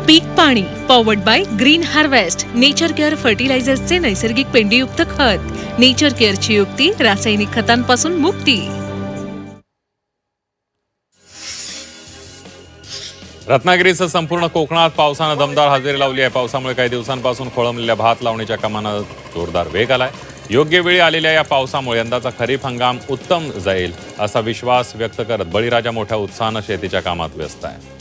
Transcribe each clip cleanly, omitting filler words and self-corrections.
पीक पाणी powered by green harvest, nature care फर्टिलायझर्सचे नैसर्गिक पेंडीयुक्त खत. नेचर केअरची युक्ती, रासायनिक खतांपासून मुक्ती. रत्नागिरीसह संपूर्ण कोकणात पावसानं दमदार हजेरी लावली आहे. पावसामुळे काही दिवसांपासून खोळंबलेल्या भात लावणीच्या कामांना जोरदार वेग आलाय. योग्य वेळी आलेल्या या पावसामुळे यंदाचा खरीप हंगाम उत्तम जाईल असा विश्वास व्यक्त करत बळीराजा मोठ्या उत्साहानं शेतीच्या कामात व्यस्त आहे.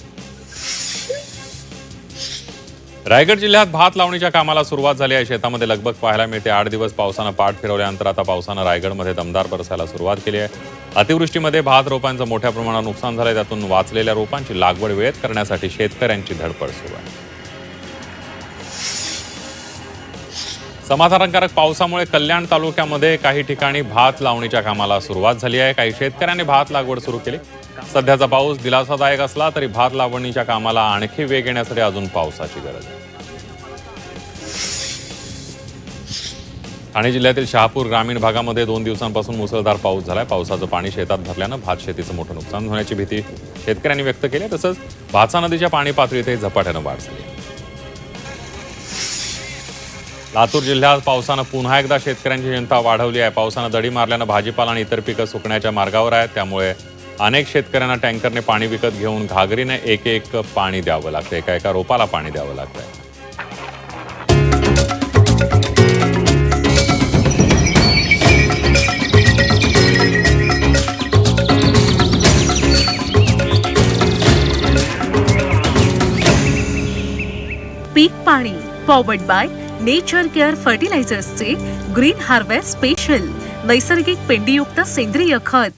रायगड जिल्ह्यात भात लावणीच्या कामाला सुरुवात झाली आहे. शेतामध्ये लगबग पाहायला मिळते. 8 दिवस पावसानं पाठ फिरवल्यानंतर आता पावसानं रायगडमध्ये दमदार बरसायला सुरुवात केली आहे. अतिवृष्टीमध्ये भात रोपांचं मोठ्या प्रमाणात नुकसान झालंय. त्यातून वाचलेल्या रोपांची लागवड वेळेत करण्यासाठी शेतकऱ्यांची धडपड सुरू आहे. समाधानकारक पावसामुळे कल्याण तालुक्यामध्ये काही ठिकाणी भात लावणीच्या कामाला सुरुवात झाली आहे. काही शेतकऱ्यांनी भात लागवड सुरू केली. सध्याचा पाऊस दिलासादायक असला तरी भात लावणीच्या कामाला आणखी वेग येण्यासाठी अजून पावसाची गरज आहे. ठाणे जिल्ह्यातील शहापूर ग्रामीण भागामध्ये 2 दिवसांपासून मुसळधार पाऊस झालाय. पावसाचं पाणी शेतात भरल्यानं भात शेतीचं मोठं नुकसान होण्याची भीती शेतकऱ्यांनी व्यक्त केली आहे. तसंच भातसा नदीच्या पाणी पातळीतही झपाट्यानं वाढ झाली. लातूर जिल्ह्यात पावसानं पुन्हा एकदा शेतकऱ्यांची चिंता वाढवली आहे. पावसानं दडी मारल्यानं भाजीपाला आणि इतर पिकं सुकण्याच्या मार्गावर आहेत. त्यामुळे अनेक शेतकऱ्यांना टँकरने पाणी विकत घेऊन घागरीने एक पाणी द्यावं लागतं. एका रोपाला पाणी द्यावं लागतंय. पीक पाणी पॉवर्ड बाय नेचर केअर फर्टिलायझर्सचे ग्रीन हार्वेस्ट स्पेशल, नैसर्गिक पेंडीयुक्त सेंद्रिय खत.